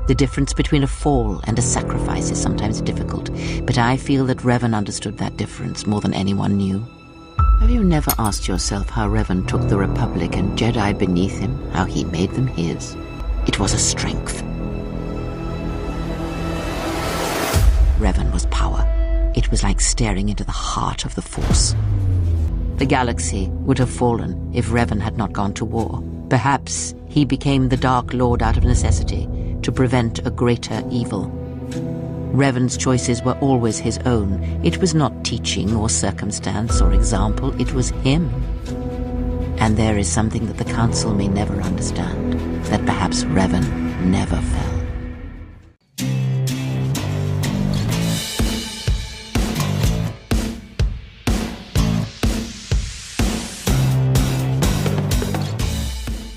The difference between a fall and a sacrifice is sometimes difficult, but I feel that Revan understood that difference more than anyone knew. Have you never asked yourself how Revan took the Republic and Jedi beneath him, how he made them his? It was a strength. Revan was power. It was like staring into the heart of the Force. The galaxy would have fallen if Revan had not gone to war. Perhaps he became the Dark Lord out of necessity, to prevent a greater evil. Revan's choices were always his own. It was not teaching or circumstance or example, it was him. And there is something that the Council may never understand, that perhaps Revan never felt.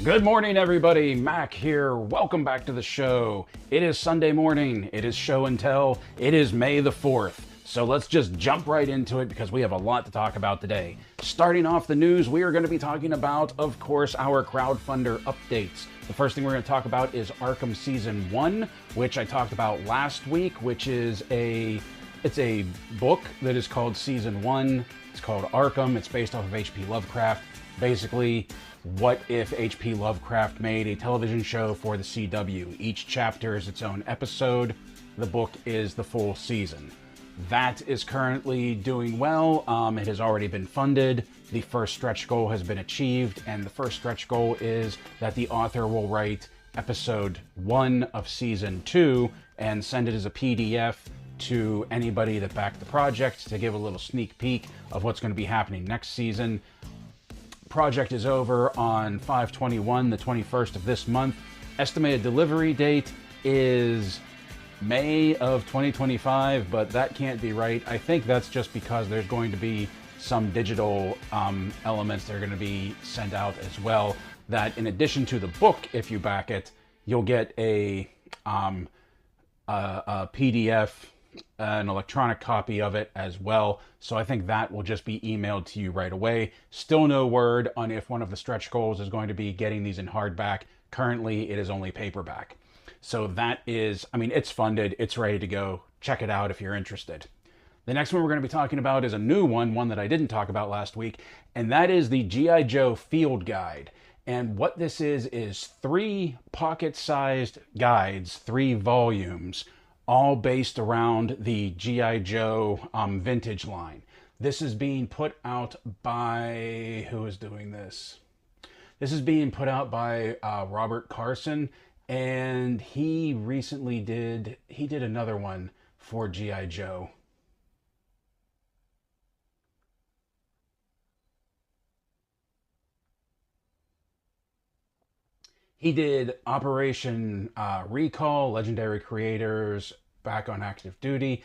Good morning, everybody. Mac here. Welcome back to the show. It is Sunday morning. It is show and tell. It is May the 4th. So let's just jump right into it because we have a lot to talk about today. Starting off the news, we are going to be talking about, of course, our crowdfunder updates. The first thing we're going to talk about is Arkham Season 1, which I talked about last week, which is it's a book that is called Season 1. It's called Arkham. It's based off of H.P. Lovecraft. Basically, what if H.P. Lovecraft made a television show for the CW? Each chapter is its own episode. The book is the full season. That is currently doing well. It has already been funded. The first stretch goal has been achieved, and the first stretch goal is that the author will write episode 1 of season 2 and send it as a PDF to anybody that backed the project to give a little sneak peek of what's going to be happening next season. Project is over on 5/21, the 21st of this month. Estimated delivery date is May of 2025, but that can't be right. I think that's just because there's going to be some digital elements that are going to be sent out as well, that in addition to the book, if you back it, you'll get a PDF, an electronic copy of it as well. So I think that will just be emailed to you right away. Still no word on if one of the stretch goals is going to be getting these in hardback. Currently, it is only paperback. So that is, it's funded, it's ready to go. Check it out if you're interested. The next one we're going to be talking about is a new one that I didn't talk about last week, and that is the G.I. Joe Field Guide. And what this is 3 pocket-sized guides, 3 volumes, all based around the G.I. Joe vintage line. This is being put out by, who is doing this? This is being put out by Robert Carson, and he recently did another one for G.I. Joe. He did Operation Recall, Legendary Creators, Back on Active Duty.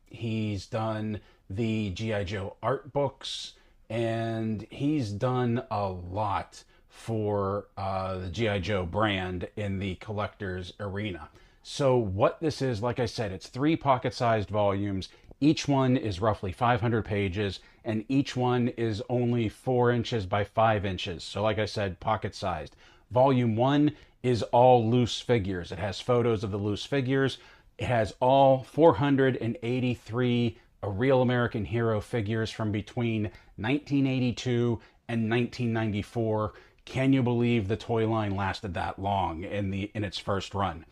He's done the G.I. Joe art books, and he's done a lot for the G.I. Joe brand in the collector's arena. So what this is, like I said, it's 3 pocket-sized volumes. Each one is roughly 500 pages, and each one is only 4 inches by 5 inches. So like I said, pocket-sized. Volume 1 is all loose figures. It has photos of the loose figures. It has all 483 A Real American Hero figures from between 1982 and 1994. Can you believe the toy line lasted that long in its first run?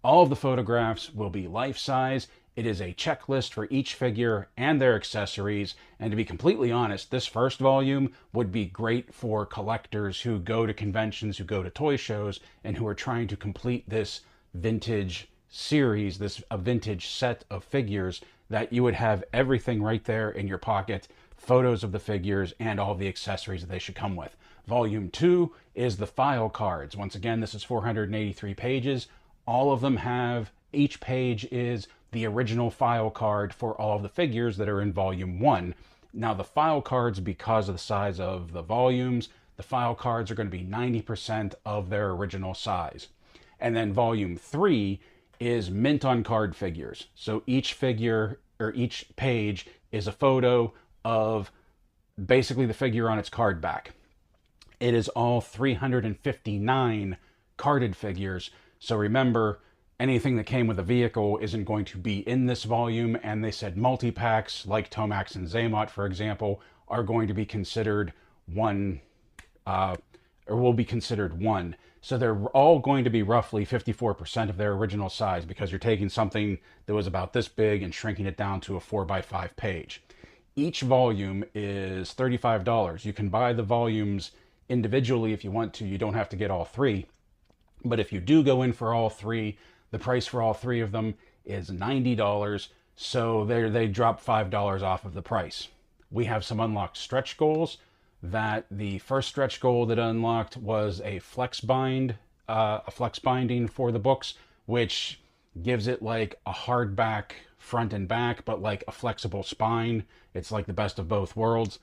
All of the photographs will be life-size. It is a checklist for each figure and their accessories. And to be completely honest, this first volume would be great for collectors who go to conventions, who go to toy shows, and who are trying to complete this vintage series, a vintage set of figures, that you would have everything right there in your pocket, photos of the figures and all the accessories that they should come with. Volume 2 is the file cards. Once again, this is 483 pages. All of them have, each page is the original file card for all of the figures that are in Volume 1. Now the file cards, because of the size of the volumes, the file cards are going to be 90% of their original size. And then Volume 3 is mint on card figures. So each figure, or each page, is a photo of basically the figure on its card back. It is all 359 carded figures. So remember, anything that came with a vehicle isn't going to be in this volume, and they said multi-packs like Tomax and Zaymot, for example, are going to be considered one, or will be considered one. So they're all going to be roughly 54% of their original size, because you're taking something that was about this big and shrinking it down to a 4x5 page. Each volume is $35. You can buy the volumes individually if you want to. You don't have to get all three. But if you do go in for all three, the price for all three of them is $90. So they drop $5 off of the price. We have some unlocked stretch goals. That the first stretch goal that unlocked was a flex binding for the books, which gives it like a hardback front and back, but like a flexible spine. It's like the best of both worlds.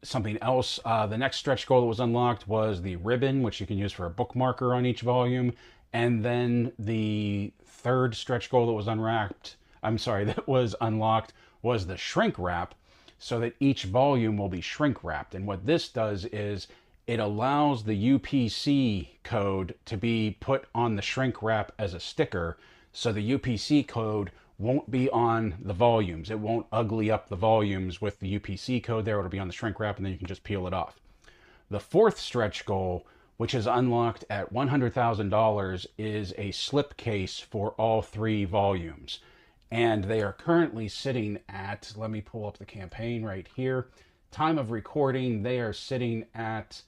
Something else, the next stretch goal that was unlocked was the ribbon, which you can use for a bookmarker on each volume. And then the third stretch goal that was that was unlocked was the shrink wrap, so that each volume will be shrink wrapped. And what this does is it allows the UPC code to be put on the shrink wrap as a sticker, so the UPC code won't be on the volumes. It won't ugly up the volumes with the UPC code there. It'll be on the shrink wrap, and then you can just peel it off. The fourth stretch goal, which is unlocked at $100,000, is a slipcase for all three volumes. And they are currently sitting at, let me pull up the campaign right here. Time of recording, they are sitting at,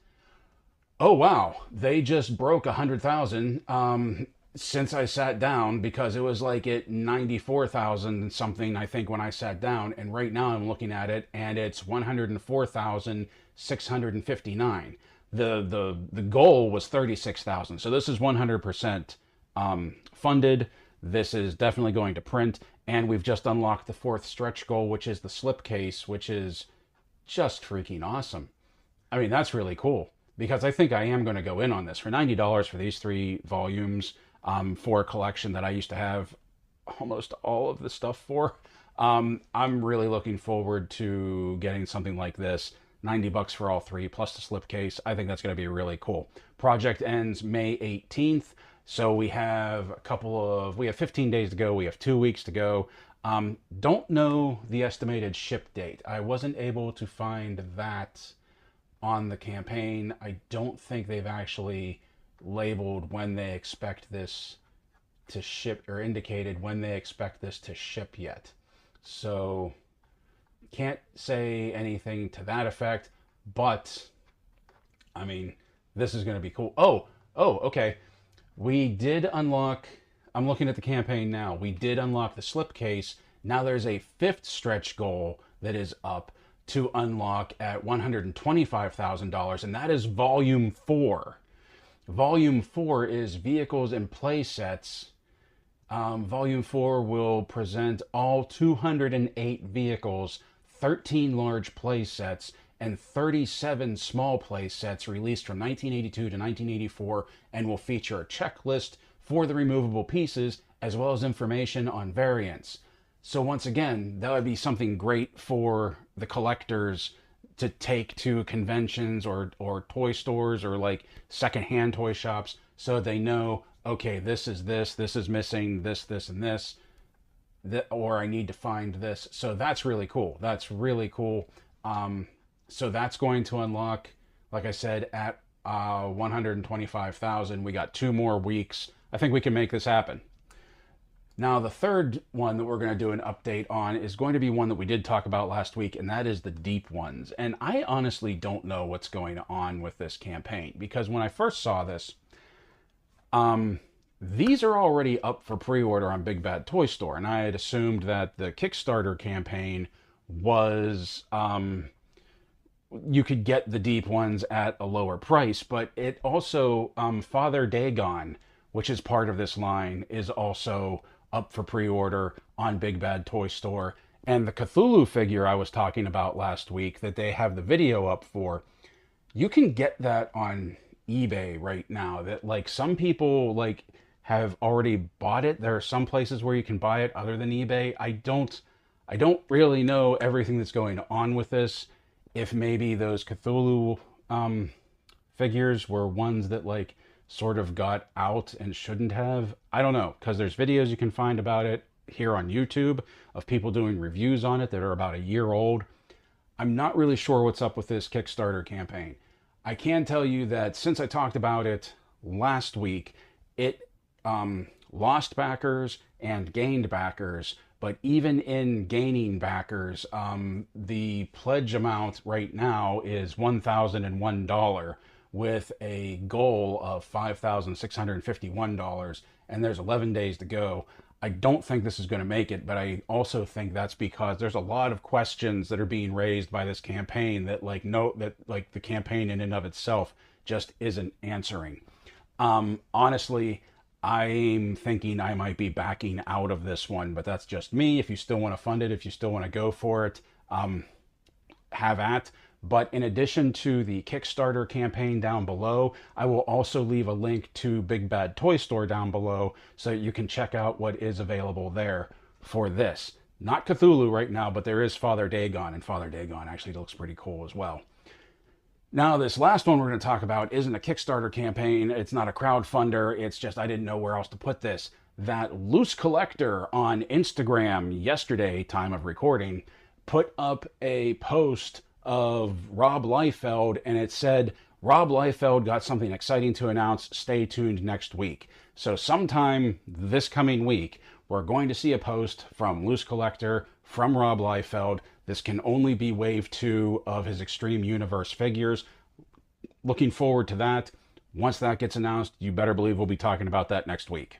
oh wow, they just broke 100,000 since I sat down, because it was like at 94,000 something, I think, when I sat down. And right now I'm looking at it and it's 104,659. The goal was 36,000. So this is 100% funded. This is definitely going to print. And we've just unlocked the fourth stretch goal, which is the slipcase, which is just freaking awesome. I mean, that's really cool, because I think I am going to go in on this for $90 for these three volumes, for a collection that I used to have almost all of the stuff for. I'm really looking forward to getting something like this. $90 for all three, plus the slipcase. I think that's going to be really cool. Project ends May 18th. So we have 15 days to go. We have 2 weeks to go. Don't know the estimated ship date. I wasn't able to find that on the campaign. I don't think they've actually labeled when they expect this to ship, or indicated when they expect this to ship yet. So can't say anything to that effect, but I mean, this is going to be cool. Oh, okay. We did unlock, I'm looking at the campaign now, we did unlock the slipcase. Now there's a fifth stretch goal that is up to unlock at $125,000, and that is Volume 4. Volume 4 is Vehicles and Play Sets. Volume 4 will present all 208 vehicles, 13 large play sets, and 37 small play sets released from 1982 to 1984, and will feature a checklist for the removable pieces, as well as information on variants. So once again, that would be something great for the collectors to take to conventions or toy stores, or like secondhand toy shops, so they know, okay, this is missing, this, and this, or I need to find this. So that's really cool. That's really cool. So that's going to unlock, like I said, at 125,000. We got 2 more weeks. I think we can make this happen. Now, the third one that we're going to do an update on is going to be one that we did talk about last week, and that is the deep ones. And I honestly don't know what's going on with this campaign, because when I first saw this, these are already up for pre-order on Big Bad Toy Store, and I had assumed that the Kickstarter campaign was, you could get the deep ones at a lower price, but it also, Father Dagon, which is part of this line, is also up for pre-order on Big Bad Toy Store. And the Cthulhu figure I was talking about last week that they have the video up for, you can get that on eBay right now. That, like, some people like have already bought it. There are some places where you can buy it other than eBay. I don't really know everything that's going on with this. If maybe those Cthulhu figures were ones that like sort of got out and shouldn't have. I don't know, because there's videos you can find about it here on YouTube of people doing reviews on it that are about a year old. I'm not really sure what's up with this Kickstarter campaign. I can tell you that since I talked about it last week, it lost backers and gained backers. But even in gaining backers, the pledge amount right now is $1,001 with a goal of $5,651, and there's 11 days to go. I don't think this is going to make it, but I also think that's because there's a lot of questions that are being raised by this campaign that the campaign in and of itself just isn't answering. Honestly, I'm thinking I might be backing out of this one, but that's just me. If you still want to fund it, if you still want to go for it, have at. But in addition to the Kickstarter campaign down below, I will also leave a link to Big Bad Toy Store down below so you can check out what is available there for this. Not Cthulhu right now, but there is Father Dagon, and Father Dagon actually looks pretty cool as well. Now, this last one we're going to talk about isn't a Kickstarter campaign. It's not a crowdfunder. It's just I didn't know where else to put this. That Loose Collector on Instagram yesterday, time of recording, put up a post of Rob Liefeld, and it said, Rob Liefeld got something exciting to announce. Stay tuned next week. So sometime this coming week, we're going to see a post from Loose Collector, from Rob Liefeld. This can only be wave 2 of his Extreme Universe figures. Looking forward to that. Once that gets announced, you better believe we'll be talking about that next week.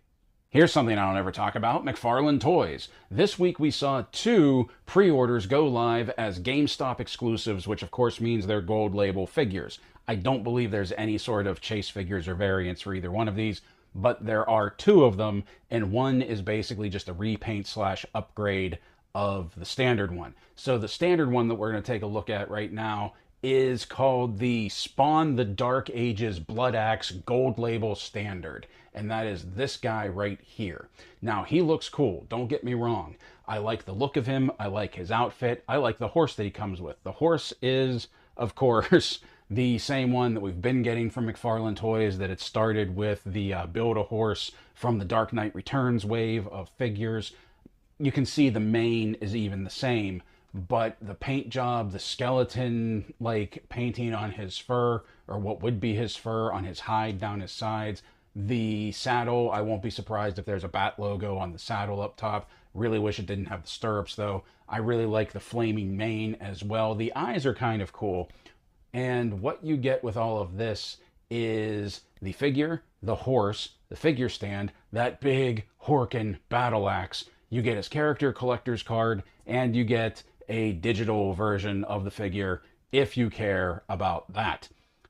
Here's something I don't ever talk about, McFarlane Toys. This week we saw 2 pre-orders go live as GameStop exclusives, which of course means they're gold label figures. I don't believe there's any sort of chase figures or variants for either one of these, but there are 2 of them, and one is basically just a repaint / upgrade of the standard one. So the standard one that we're going to take a look at right now is called the Spawn the Dark Ages Blood Axe Gold Label Standard. And that is this guy right here. Now, he looks cool. Don't get me wrong. I like the look of him. I like his outfit. I like the horse that he comes with. The horse is, of course, the same one that we've been getting from McFarlane Toys, that it started with the Build-A-Horse from the Dark Knight Returns wave of figures. You can see the mane is even the same, but the paint job, the skeleton painting on his fur, or what would be his fur, on his hide down his sides, the saddle, I won't be surprised if there's a bat logo on the saddle up top. Really wish it didn't have the stirrups though. I really like the flaming mane as well. The eyes are kind of cool. And what you get with all of this is the figure, the horse, the figure stand, that big Horkin battle axe. You get his character collector's card, and you get a digital version of the figure if you care about that.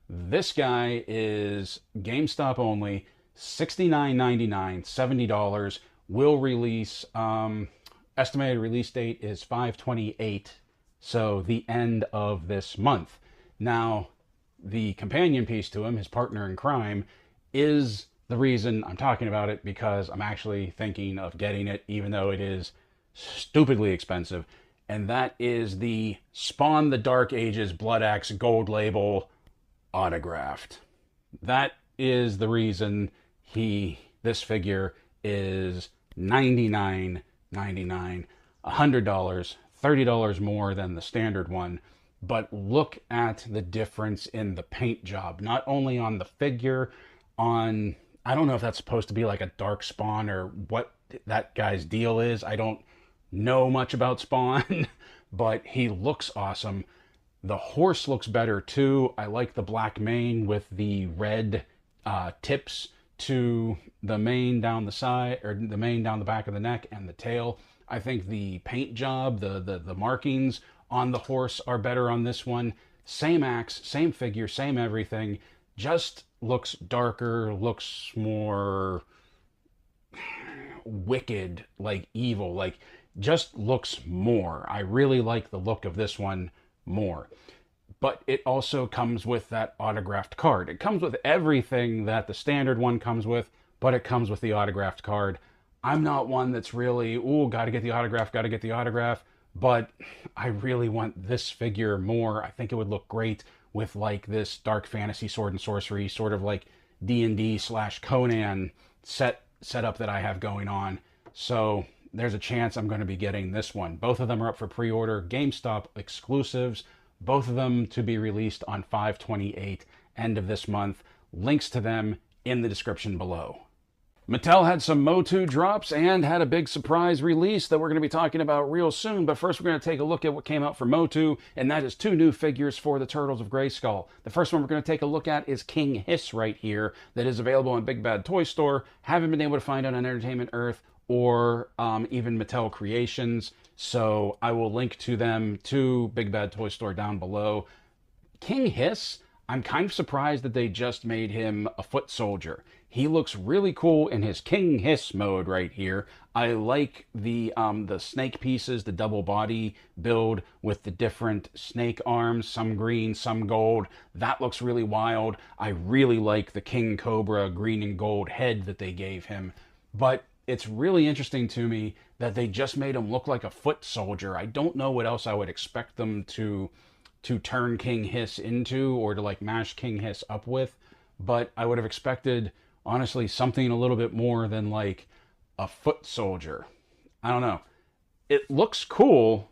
This guy is GameStop only, $69.99, $70. Will release, estimated release date is 5/28, so the end of this month. Now, the companion piece to him, his partner in crime, is the reason I'm talking about it, because I'm actually thinking of getting it, even though it is stupidly expensive. And that is the Spawn the Dark Ages Blood Axe Gold Label autographed. That is the reason this figure is $99.99, $100, $30 more than the standard one. But look at the difference in the paint job, not only on the figure, on, I don't know if that's supposed to be like a dark Spawn or what that guy's deal is. I don't know much about Spawn, but he looks awesome. The horse looks better too. I like the black mane with the red tips to the mane down the side, or the mane down the back of the neck, and the tail. I think the paint job, the markings on the horse are better on this one. Same axe, same figure, same everything. Just looks darker, looks more wicked, like evil, like just looks more. I really like the look of this one more. But it also comes with that autographed card. It comes with everything that the standard one comes with, but it comes with the autographed card. I'm not one that's really, ooh, gotta get the autograph, but I really want this figure more. I think it would look great with like this dark fantasy sword and sorcery, sort of like D&D/Conan setup that I have going on. So there's a chance I'm going to be getting this one. Both of them are up for pre-order, GameStop exclusives, both of them to be released on 5/28, end of this month. Links to them in the description below. Mattel had some Motu drops and had a big surprise release that we're going to be talking about real soon. But first, we're going to take a look at what came out for Motu, and that is 2 new figures for the Turtles of Grayskull. The first one we're going to take a look at is King Hiss right here, that is available on Big Bad Toy Store. Haven't been able to find it on Entertainment Earth or even Mattel Creations, so I will link to them to Big Bad Toy Store down below. King Hiss, I'm kind of surprised that they just made him a foot soldier. He looks really cool in his King Hiss mode right here. I like the snake pieces, the double body build with the different snake arms, some green, some gold. That looks really wild. I really like the King Cobra green and gold head that they gave him. But it's really interesting to me that they just made him look like a foot soldier. I don't know what else I would expect them to turn King Hiss into, or to like mash King Hiss up with, but I would have expected, honestly, something a little bit more than like a foot soldier. I don't know. It looks cool.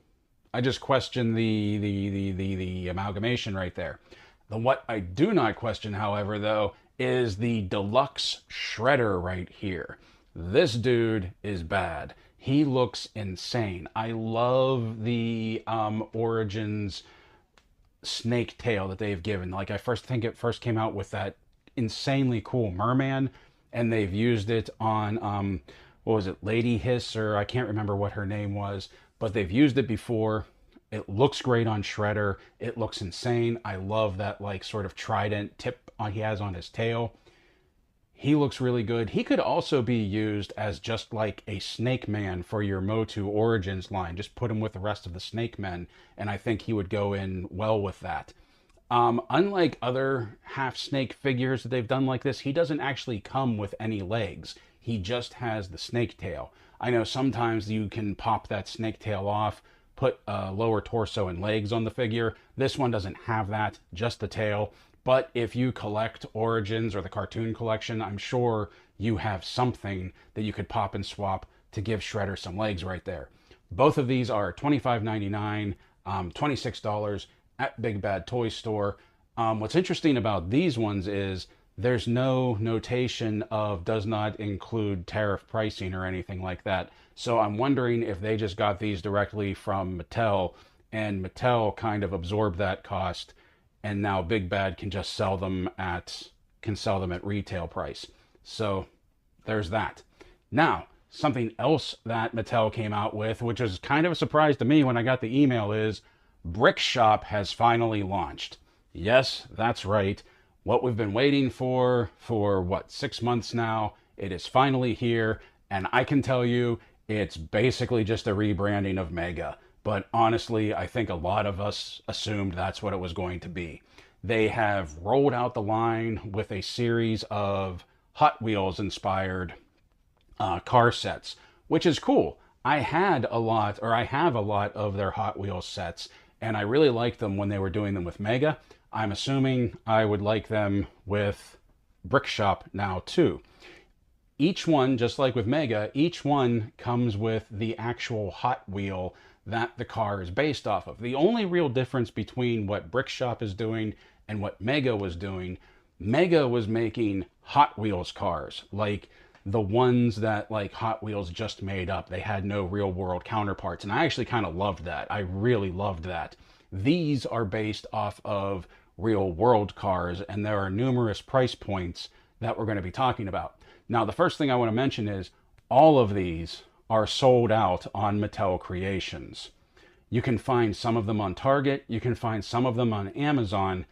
I just question the amalgamation right there. What I do not question, however, though, is the deluxe Shredder right here. This dude is bad. He looks insane. I love the Origins snake tail that they've given. Like, I think it first came out with that insanely cool merman, and they've used it on what was it, Lady Hiss, or I can't remember what her name was, but they've used it before. It looks great on Shredder. It looks insane. I love that like sort of trident tip he has on his tail. He looks really good. He could also be used as just like a Snake Man for your Motu Origins line. Just put him with the rest of the Snake Men, and I think he would go in well with that. Unlike other half-snake figures that they've done like this, he doesn't actually come with any legs. He just has the snake tail. I know sometimes you can pop that snake tail off, put a lower torso and legs on the figure. This one doesn't have that, just the tail. But if you collect Origins or the cartoon collection, I'm sure you have something that you could pop and swap to give Shredder some legs right there. Both of these are $25.99, $26 at Big Bad Toy Store. What's interesting about these ones is there's no notation of does not include tariff pricing or anything like that. So I'm wondering if they just got these directly from Mattel, and Mattel kind of absorbed that cost, and now Big Bad can just sell them at retail price. So there's that. Now, something else that Mattel came out with, which was kind of a surprise to me when I got the email, is Brick Shop has finally launched. Yes, that's right. What we've been waiting for what, 6 months now, it is finally here, and I can tell you it's basically just a rebranding of Mega. But honestly, I think a lot of us assumed that's what it was going to be. They have rolled out the line with a series of Hot Wheels inspired car sets, which is cool. I have a lot of their Hot Wheels sets, and I really liked them when they were doing them with Mega. I'm assuming I would like them with Brick Shop now too. Each one, just like with Mega, each one comes with the actual Hot Wheel that the car is based off of. The only real difference between what Brick Shop is doing and what Mega was doing, Mega was making Hot Wheels cars, like the ones that like Hot Wheels just made up. They had no real world counterparts, and I actually kind of loved that. I really loved that. These are based off of real world cars, and there are numerous price points that we're going to be talking about. Now, the first thing I want to mention is all of these are sold out on Mattel Creations. You can find some of them on Target, you can find some of them on Amazon,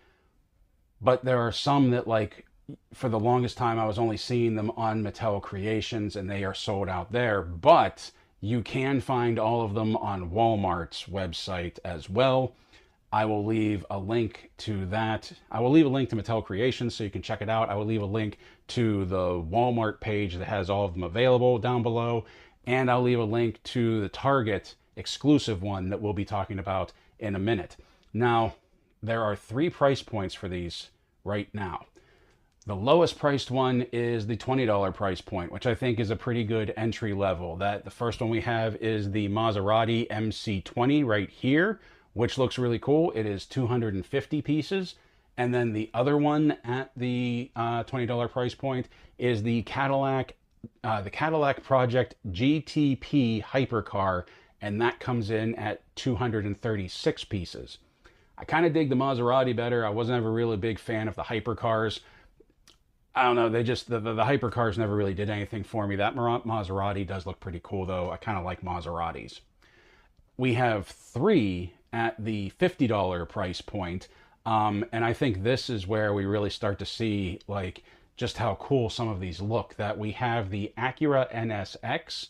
but there are some that, like, for the longest time I was only seeing them on Mattel Creations and they are sold out there, but you can find all of them on Walmart's website as well. I will leave a link to that. I will leave a link to Mattel Creations so you can check it out. I will leave a link to the Walmart page that has all of them available down below. And I'll leave a link to the Target exclusive one that we'll be talking about in a minute. Now, there are 3 price points for these right now. The lowest priced one is the $20 price point, which I think is a pretty good entry level. That the first one we have is the Maserati MC20 right here, which looks really cool. It is 250 pieces. And then the other one at the $20 price point is the Cadillac Project GTP Hypercar, and that comes in at 236 pieces. I kind of dig the Maserati better. I wasn't ever really a big fan of the hypercars. I don't know. They just the hypercars never really did anything for me. That Maserati does look pretty cool, though. I kind of like Maseratis. We have three at the $50 price point, and I think this is where we really start to see like just how cool some of these look. That we have the Acura NSX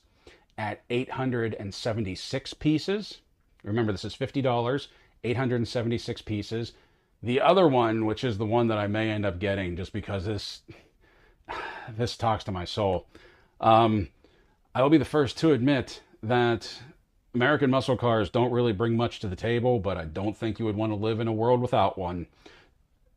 at 876 pieces. Remember, this is $50, 876 pieces. The other one, which is the one that I may end up getting just because this talks to my soul. I will be the first to admit that American muscle cars don't really bring much to the table, but I don't think you would want to live in a world without one.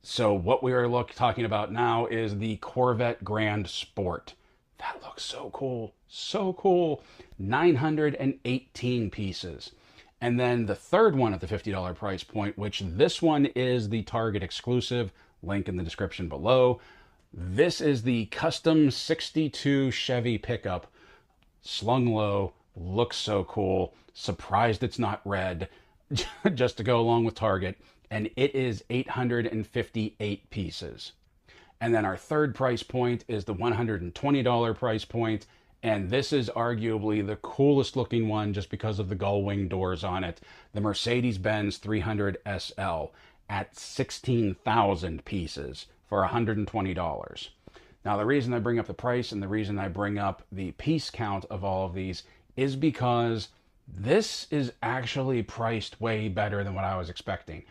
So what we are talking about now is the Corvette Grand Sport. That looks so cool. So cool. 918 pieces. And then the third one at the $50 price point, which this one is the Target exclusive, link in the description below. This is the custom 62 Chevy pickup, slung low, looks so cool. Surprised it's not red, just to go along with Target. And it is 858 pieces. And then our third price point is the $120 price point. And this is arguably the coolest looking one just because of the gull wing doors on it. The Mercedes-Benz 300 SL at 16,000 pieces for $120. Now, the reason I bring up the price and the reason I bring up the piece count of all of these is because this is actually priced way better than what I was expecting.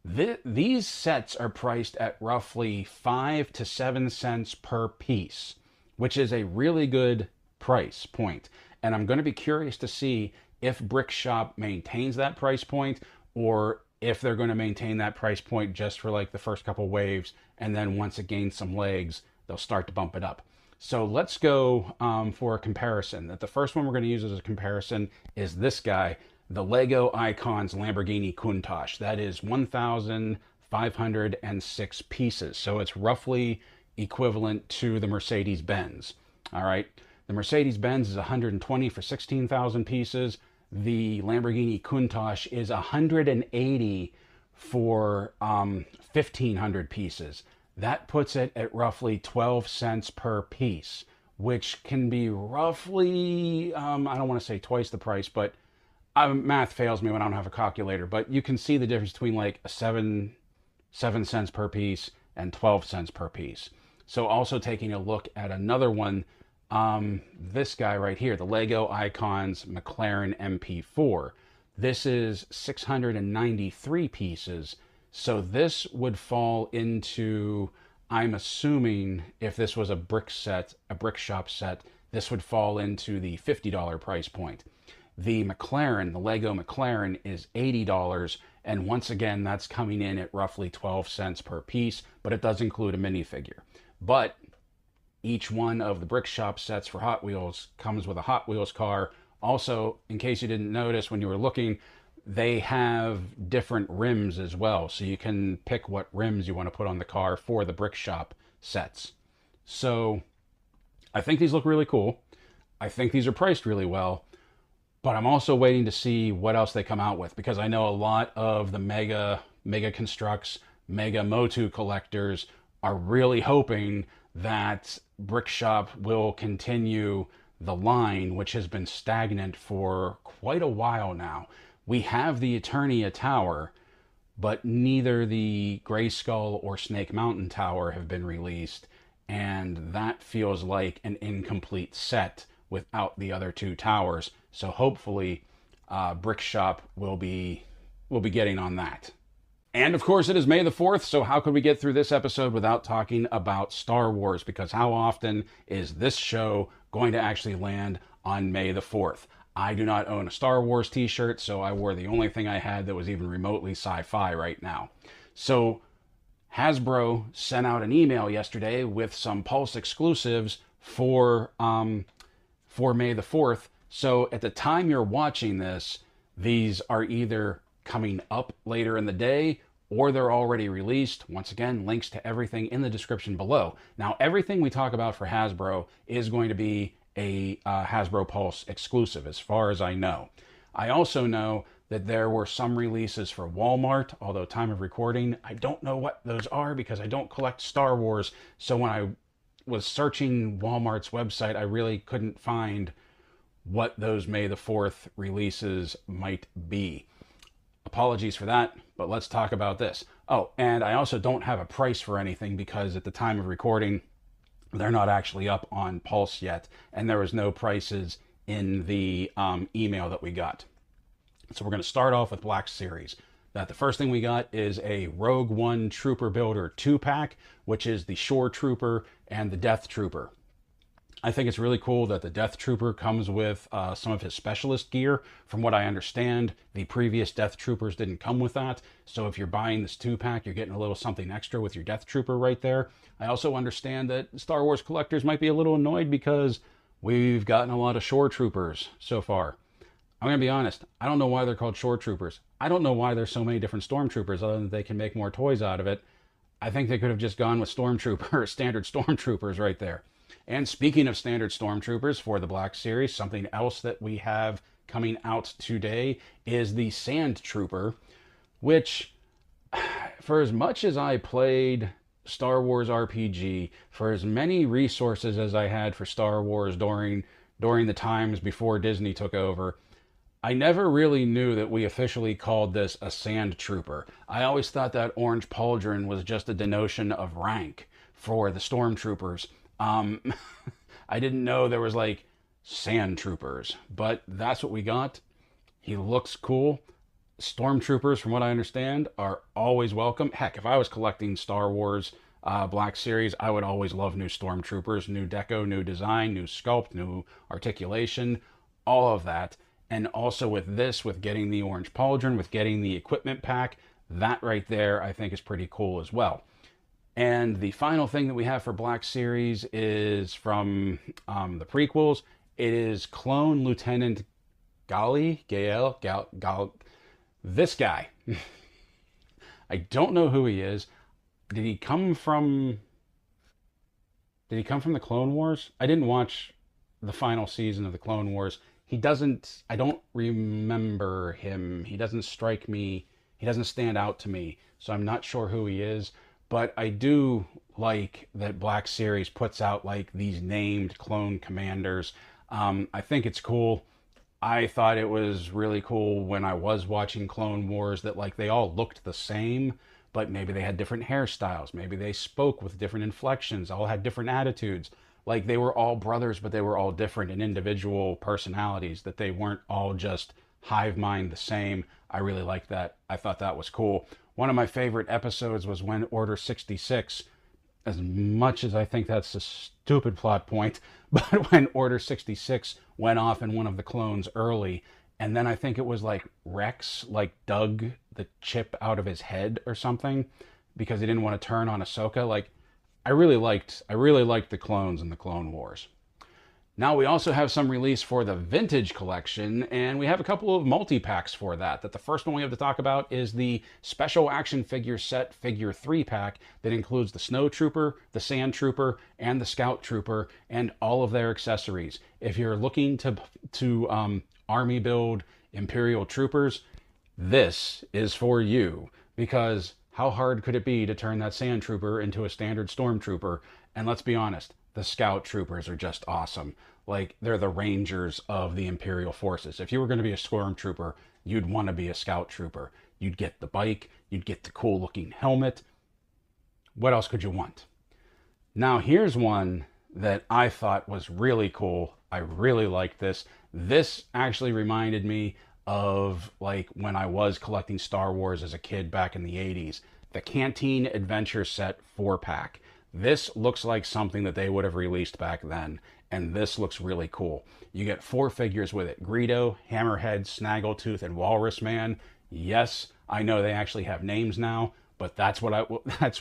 These sets are priced at roughly 5 to 7 cents per piece, which is a really good price point. And I'm going to be curious to see if Brick Shop maintains that price point, or if they're going to maintain that price point just for like the first couple waves, and then once it gains some legs, they'll start to bump it up. So let's go for a comparison. That the first one we're going to use as a comparison is this guy, the Lego Icons Lamborghini Countach. That is 1,506 pieces. So it's roughly equivalent to the Mercedes-Benz. All right. The Mercedes-Benz is 120 for 16,000 pieces. The Lamborghini Countach is 180 for 1,500 pieces. That puts it at roughly 12 cents per piece, which can be roughly, I don't want to say twice the price, but math fails me when I don't have a calculator. But you can see the difference between like 7 cents per piece and 12 cents per piece. So also taking a look at another one, this guy right here, the Lego Icons McLaren MP4. This is 693 pieces. So this would fall into, I'm assuming if this was a brick shop set, this would fall into the $50 price point. The McLaren, the Lego McLaren, is $80. And once again, that's coming in at roughly 12 cents per piece, but it does include a minifigure. But each one of the brick shop sets for Hot Wheels comes with a Hot Wheels car. Also, in case you didn't notice when you were looking, they have different rims as well. So you can pick what rims you want to put on the car for the brick shop sets. So I think these look really cool. I think these are priced really well. But I'm also waiting to see what else they come out with, because I know a lot of the Mega Constructs, Mega Motu collectors are really hoping that Brick Shop will continue the line, which has been stagnant for quite a while now. We have the Eternia Tower, but neither the Gray Skull or Snake Mountain Tower have been released, and that feels like an incomplete set without the other two towers. So hopefully Brick Shop will be getting on that. And of course it is May the 4th, so how could we get through this episode without talking about Star Wars? Because how often is this show going to actually land on May the 4th? I do not own a Star Wars t-shirt, so I wore the only thing I had that was even remotely sci-fi right now. So Hasbro sent out an email yesterday with some Pulse exclusives for May the 4th. So at the time you're watching this, these are either coming up later in the day or they're already released. Once again, links to everything in the description below. Now, everything we talk about for Hasbro is going to be a Hasbro Pulse exclusive, as far as I know. I also know that there were some releases for Walmart, although time of recording, I don't know what those are because I don't collect Star Wars. So when I was searching Walmart's website, I really couldn't find what those May the 4th releases might be. Apologies for that, but let's talk about this. Oh, and I also don't have a price for anything because at the time of recording, they're not actually up on Pulse yet, and there was no prices in the email that we got. So we're going to start off with Black Series. That the first thing we got is a Rogue One Trooper Builder 2-pack, which is the Shore Trooper and the Death Trooper. I think it's really cool that the Death Trooper comes with some of his specialist gear. From what I understand, the previous Death Troopers didn't come with that. So if you're buying this 2-pack, you're getting a little something extra with your Death Trooper right there. I also understand that Star Wars collectors might be a little annoyed because we've gotten a lot of Shore Troopers so far. I'm going to be honest, I don't know why they're called Shore Troopers. I don't know why there's so many different Stormtroopers other than they can make more toys out of it. I think they could have just gone with Stormtrooper, standard Stormtroopers right there. And speaking of standard Stormtroopers for the Black Series, something else that we have coming out today is the Sand Trooper, which, for as much as I played Star Wars RPG, for as many resources as I had for Star Wars during the times before Disney took over, I never really knew that we officially called this a Sand Trooper. I always thought that orange pauldron was just a denotion of rank for the Stormtroopers. I didn't know there was like Sand Troopers, but that's what we got. He looks cool. Stormtroopers, from what I understand, are always welcome. Heck, if I was collecting Star Wars Black Series, I would always love new Stormtroopers, new deco, new design, new sculpt, new articulation, all of that. And also with this, with getting the orange pauldron, with getting the equipment pack, that right there I think is pretty cool as well. And the final thing that we have for Black Series is from the prequels. It is Clone Lieutenant Gael. This guy. I don't know who he is. Did he come from the Clone Wars? I didn't watch the final season of the Clone Wars. I don't remember him. He doesn't strike me. He doesn't stand out to me. So I'm not sure who he is. But I do like that Black Series puts out like these named clone commanders. I think it's cool. I thought it was really cool when I was watching Clone Wars that like they all looked the same, but maybe they had different hairstyles. Maybe they spoke with different inflections, all had different attitudes. Like they were all brothers, but they were all different in individual personalities, that they weren't all just hive mind the same. I really liked that. I thought that was cool. One of my favorite episodes was when Order 66, as much as I think that's a stupid plot point, but when Order 66 went off in one of the clones early, and then I think it was like Rex, like dug the chip out of his head or something because he didn't want to turn on Ahsoka. Like, I really liked the clones in the Clone Wars. Now we also have some release for the Vintage Collection, and we have a couple of multi-packs for that. The first one we have to talk about is the Special Action Figure Set Figure 3-pack that includes the Snow Trooper, the Sand Trooper, and the Scout Trooper, and all of their accessories. If you're looking to army build Imperial Troopers, this is for you, because how hard could it be to turn that Sand Trooper into a standard Stormtrooper? And let's be honest, the Scout Troopers are just awesome. Like, they're the Rangers of the Imperial Forces. If you were going to be a Stormtrooper, you'd want to be a Scout Trooper. You'd get the bike, you'd get the cool looking helmet. What else could you want? Now, here's one that I thought was really cool. I really liked this. This actually reminded me of like when I was collecting Star Wars as a kid back in the 80s. The Canteen Adventure Set 4-pack. This looks like something that they would have released back then, and this looks really cool. You get 4 figures with it: Greedo, Hammerhead, Snaggletooth, and Walrus Man. Yes, I know they actually have names now, but that's what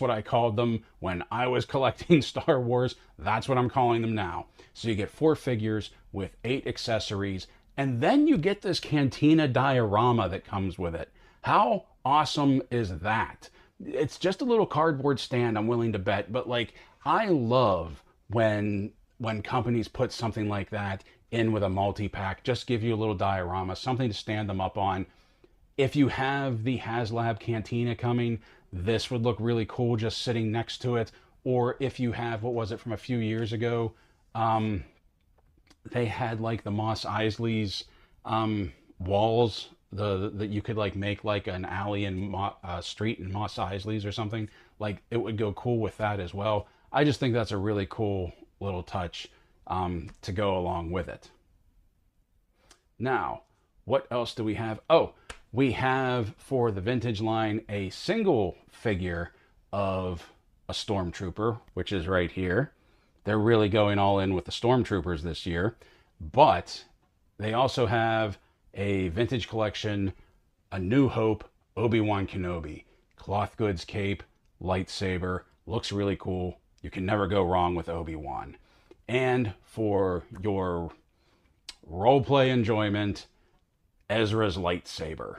I called them when I was collecting Star Wars. That's what I'm calling them now. So you get 4 figures with 8 accessories, and then you get this Cantina diorama that comes with it. How awesome is that? It's just a little cardboard stand, I'm willing to bet, but like, I love when companies put something like that in with a multi-pack, just give you a little diorama, something to stand them up on. If you have the HasLab Cantina coming, this would look really cool just sitting next to it. Or if you have, what was it from a few years ago? They had like the Mos Eisley's walls, that you could like make like an alley and street in Mos Eisley's or something. Like, it would go cool with that as well. I just think that's a really cool little touch to go along with it. Now, what else do we have? Oh, we have for the vintage line a single figure of a stormtrooper, which is right here. They're really going all in with the stormtroopers this year, but they also have a vintage collection, A New Hope, Obi-Wan Kenobi, cloth goods cape, lightsaber, looks really cool. You can never go wrong with Obi-Wan. And for your roleplay enjoyment, Ezra's lightsaber.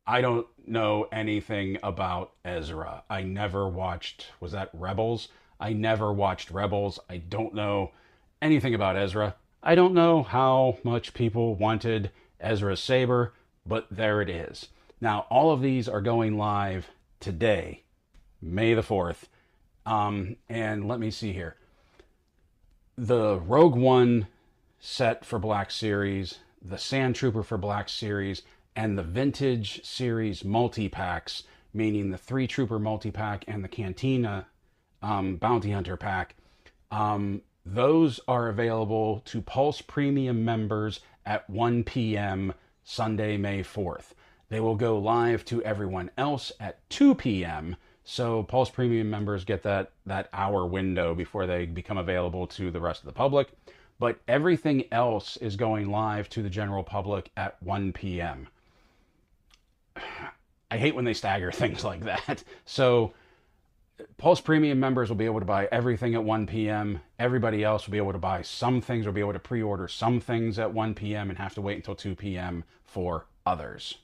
I don't know anything about Ezra. I never watched, was that Rebels? I never watched Rebels. I don't know anything about Ezra. I don't know how much people wanted Ezra's saber, but there it is. Now, all of these are going live today, May the 4th. And let me see here. The Rogue One set for Black Series, the Sand Trooper for Black Series, and the Vintage Series multi-packs, meaning the 3 Trooper multi-pack and the Cantina Bounty Hunter pack, those are available to Pulse Premium members at 1 p.m. Sunday, May 4th. They will go live to everyone else at 2 p.m., so Pulse Premium members get that hour window before they become available to the rest of the public. But everything else is going live to the general public at 1 p.m. I hate when they stagger things like that. So Pulse Premium members will be able to buy everything at 1 p.m. Everybody else will be able to buy some things, or be able to pre-order some things at 1 p.m. and have to wait until 2 p.m. for others.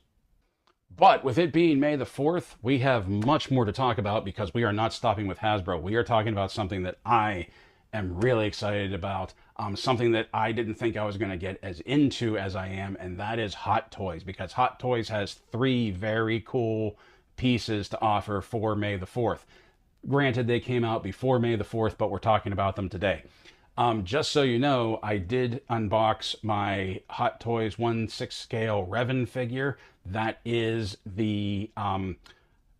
But with it being May the 4th, we have much more to talk about, because we are not stopping with Hasbro. We are talking about something that I am really excited about, something that I didn't think I was going to get as into as I am, and that is Hot Toys, because Hot Toys has 3 very cool pieces to offer for May the 4th. Granted, they came out before May the 4th, but we're talking about them today. Just so you know, I did unbox my Hot Toys 1/6 scale Revan figure. That is the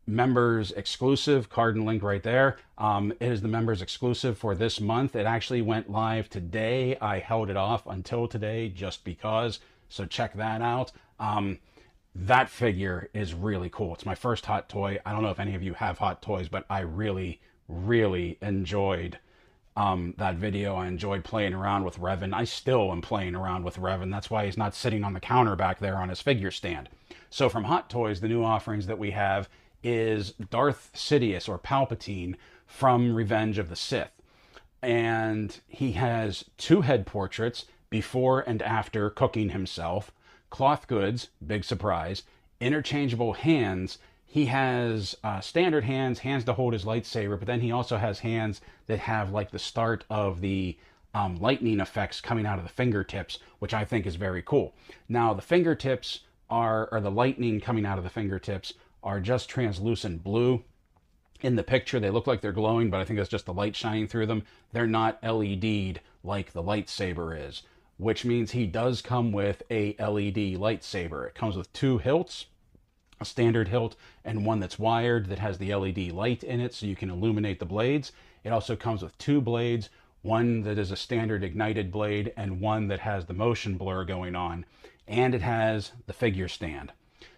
members exclusive, card and link right there. It is the members exclusive for this month. It actually went live today. I held it off until today just because, so check that out. That figure is really cool. It's my first Hot Toy. I don't know if any of you have Hot Toys, but I really, really enjoyed that video. I enjoyed playing around with Revan. I still am playing around with Revan. That's why he's not sitting on the counter back there on his figure stand. So from Hot Toys, the new offerings that we have is Darth Sidious, or Palpatine, from Revenge of the Sith. And he has 2 head portraits, before and after cooking himself, cloth goods, big surprise, interchangeable hands. He has standard hands to hold his lightsaber, but then he also has hands that have like the start of the lightning effects coming out of the fingertips, which I think is very cool. Now, the fingertips or the lightning coming out of the fingertips are just translucent blue. In the picture, they look like they're glowing, but I think that's just the light shining through them. They're not LED'd like the lightsaber is, which means he does come with a LED lightsaber. It comes with 2 hilts, a standard hilt and one that's wired that has the LED light in it so you can illuminate the blades. It also comes with 2 blades, one that is a standard ignited blade and one that has the motion blur going on. And it has the figure stand.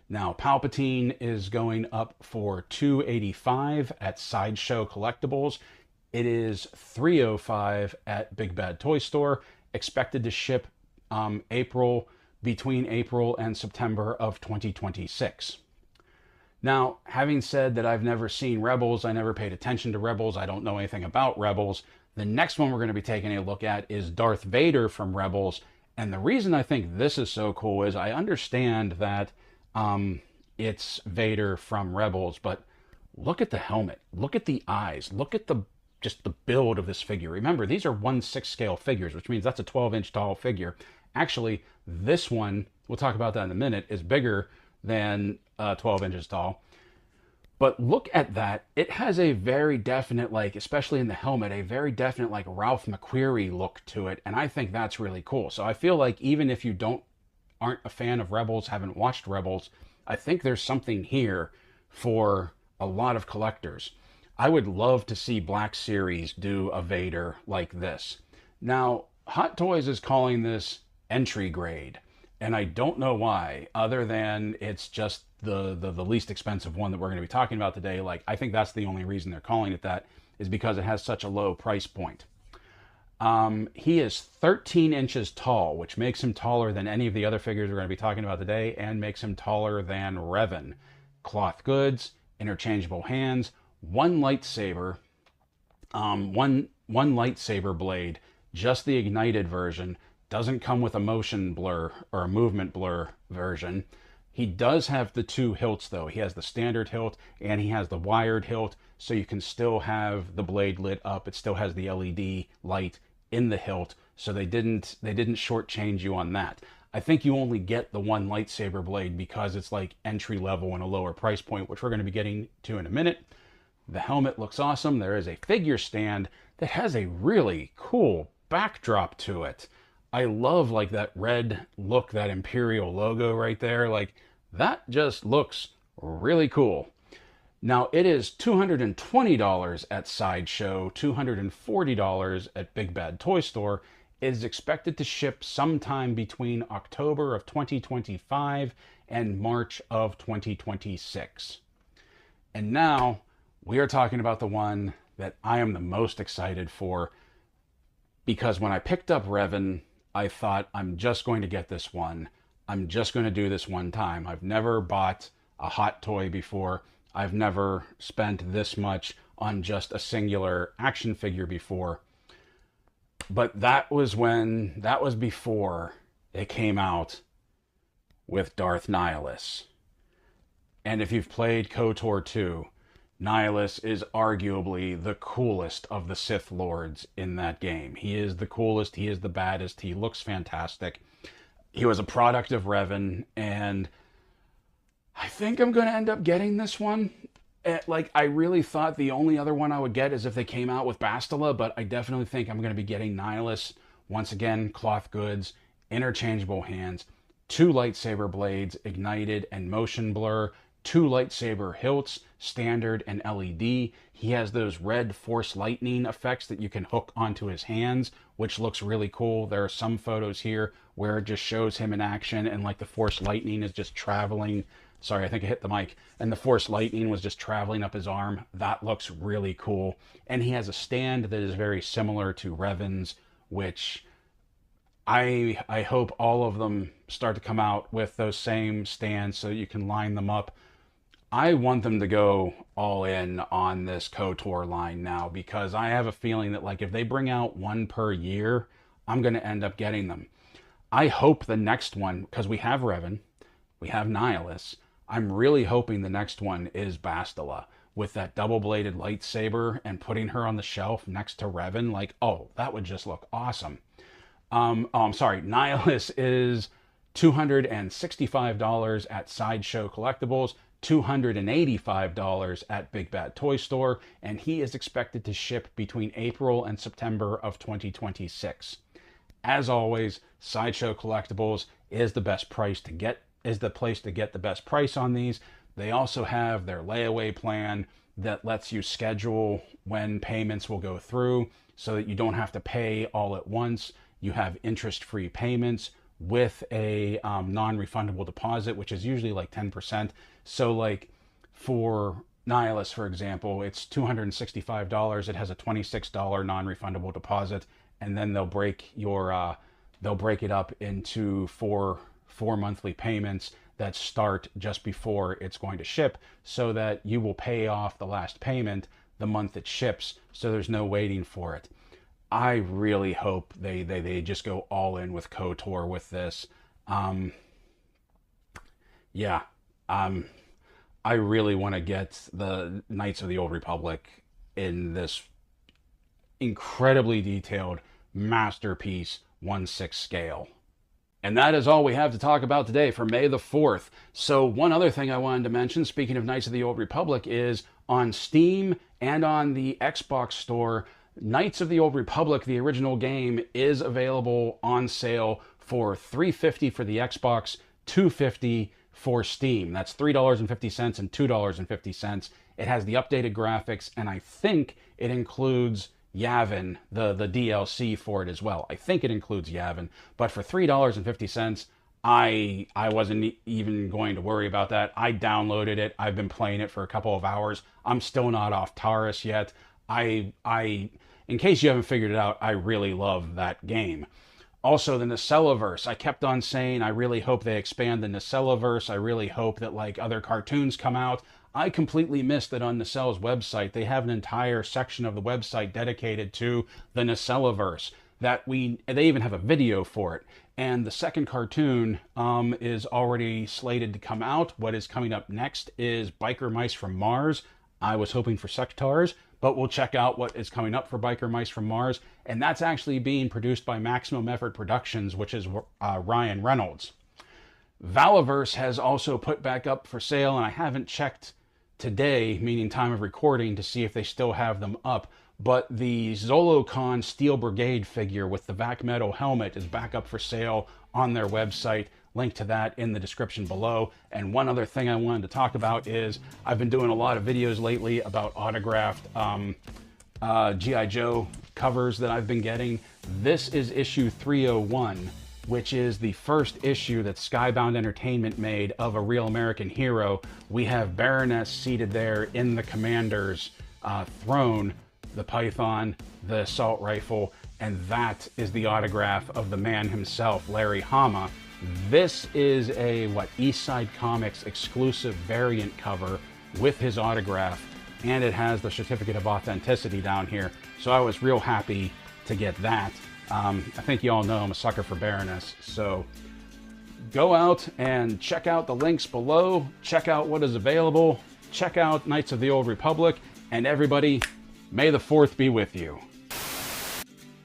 Now, Palpatine is going up for $285 at Sideshow Collectibles. It is $305 at Big Bad Toy Store. Expected to ship between April and September of 2026. Now, having said that I've never seen Rebels, I never paid attention to Rebels, I don't know anything about Rebels, the next one we're going to be taking a look at is Darth Vader from Rebels. And the reason I think this is so cool is I understand that it's Vader from Rebels, but look at the helmet, look at the eyes, look at the just the build of this figure. Remember, these are 1/6 scale figures, which means that's a 12-inch tall figure. Actually, this one, we'll talk about that in a minute, is bigger than 12 inches tall. But look at that. It has a very definite, like, especially in the helmet, a very definite, like, Ralph McQuarrie look to it. And I think that's really cool. So I feel like even if you aren't a fan of Rebels, haven't watched Rebels, I think there's something here for a lot of collectors. I would love to see Black Series do a Vader like this. Now, Hot Toys is calling this entry grade. And I don't know why, other than it's just the least expensive one that we're going to be talking about today. Like, I think that's the only reason they're calling it that, is because it has such a low price point. He is 13 inches tall, which makes him taller than any of the other figures we're going to be talking about today, and makes him taller than Revan. Cloth goods, interchangeable hands, one lightsaber, one lightsaber blade, just the ignited version. Doesn't come with a motion blur or a movement blur version. He does have the two hilts though. He has the standard hilt and he has the wired hilt, so you can still have the blade lit up. It still has the LED light in the hilt, so they didn't shortchange you on that. I think you only get the one lightsaber blade because it's like entry level and a lower price point, which we're going to be getting to in a minute. The helmet looks awesome. There is a figure stand that has a really cool backdrop to it. I love like that red look, that Imperial logo right there. Like, that just looks really cool. Now, it is $220 at Sideshow, $240 at Big Bad Toy Store. It is expected to ship sometime between October of 2025 and March of 2026. And now we are talking about the one that I am the most excited for, because when I picked up Revan, I thought, I'm just going to get this one. I'm just going to do this one time. I've never bought a hot toy before. I've never spent this much on just a singular action figure before. But that was before it came out with Darth Nihilus. And if you've played KOTOR 2, Nihilus is arguably the coolest of the Sith Lords in that game. He is the coolest, he is the baddest, he looks fantastic. He was a product of Revan, and I think I'm going to end up getting this one. Like, I really thought the only other one I would get is if they came out with Bastila, but I definitely think I'm going to be getting Nihilus. Once again, cloth goods, interchangeable hands, two lightsaber blades, ignited and motion blur, two lightsaber hilts, standard and LED. He has those red force lightning effects that you can hook onto his hands, which looks really cool. There are some photos here where it just shows him in action and like the force lightning is just traveling. Sorry, I think I hit the mic. And the force lightning was just traveling up his arm. That looks really cool. And he has a stand that is very similar to Revan's, which I hope all of them start to come out with those same stands so you can line them up. I want them to go all in on this KOTOR line now, because I have a feeling that, like, if they bring out one per year, I'm going to end up getting them. I hope the next one, because we have Revan, we have Nihilus, I'm really hoping the next one is Bastila with that double-bladed lightsaber and putting her on the shelf next to Revan. Like, oh, that would just look awesome. I'm sorry, Nihilus is $265 at Sideshow Collectibles, $285 at Big Bad Toy Store, and he is expected to ship between April and September of 2026. As always, Sideshow Collectibles is the best price to get, is the place to get the best price on these. They also have their layaway plan that lets you schedule when payments will go through so that you don't have to pay all at once. You have interest-free payments with a non-refundable deposit, which is usually like 10%. So like for Nihilus, for example, it's $265. It has a $26 non-refundable deposit, and then they'll break it up into four monthly payments that start just before it's going to ship, so that you will pay off the last payment the month it ships, so there's no waiting for it. I really hope they just go all in with KOTOR with this. Yeah, I really want to get the Knights of the Old Republic in this incredibly detailed masterpiece 1/6 scale. And that is all we have to talk about today for May the 4th. So one other thing I wanted to mention, speaking of Knights of the Old Republic, is on Steam and on the Xbox store, Knights of the Old Republic, the original game, is available on sale for $3.50 for the Xbox, $2.50 for Steam. That's $3.50 and $2.50. It has the updated graphics, and I think it includes Yavin, the DLC for it as well. I think it includes Yavin, but for $3.50, I wasn't even going to worry about that. I downloaded it. I've been playing it for a couple of hours. I'm still not off Taurus yet. In case you haven't figured it out, I really love that game. Also, the Nacellaverse. I kept on saying I really hope they expand the Nacellaverse. I really hope that like other cartoons come out. I completely missed that on Nacelle's website, they have an entire section of the website dedicated to the Nacellaverse. They even have a video for it. And the second cartoon is already slated to come out. What is coming up next is Biker Mice from Mars. I was hoping for Sectars, but we'll check out what is coming up for Biker Mice from Mars. And that's actually being produced by Maximum Effort Productions, which is Ryan Reynolds. Valaverse has also put back up for sale, and I haven't checked today, meaning time of recording, to see if they still have them up. But the Zolocon Steel Brigade figure with the Vac Metal helmet is back up for sale on their website. Link to that in the description below. And one other thing I wanted to talk about is I've been doing a lot of videos lately about autographed G.I. Joe covers that I've been getting. This is issue 301, which is the first issue that Skybound Entertainment made of a real American hero. We have Baroness seated there in the commander's throne, the Python, the assault rifle, and that is the autograph of the man himself, Larry Hama. This is a, East Side Comics exclusive variant cover with his autograph, and it has the certificate of authenticity down here. So I was real happy to get that. I think you all know I'm a sucker for Baroness, so go out and check out the links below, check out what is available, check out Knights of the Old Republic, and everybody, may the 4th be with you.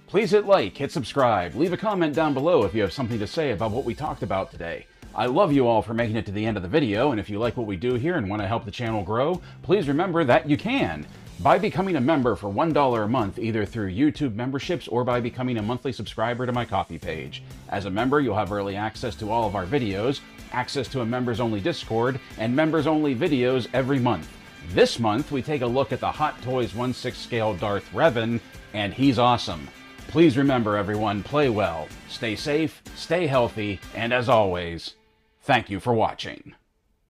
Please hit like, hit subscribe, leave a comment down below if you have something to say about what we talked about today. I love you all for making it to the end of the video, and if you like what we do here and want to help the channel grow, please remember that you can by becoming a member for $1 a month, either through YouTube memberships or by becoming a monthly subscriber to my Ko-fi page. As a member, you'll have early access to all of our videos, access to a members-only Discord, and members-only videos every month. This month, we take a look at the Hot Toys 1/6 scale Darth Revan, and he's awesome. Please remember, everyone, play well, stay safe, stay healthy, and as always, thank you for watching.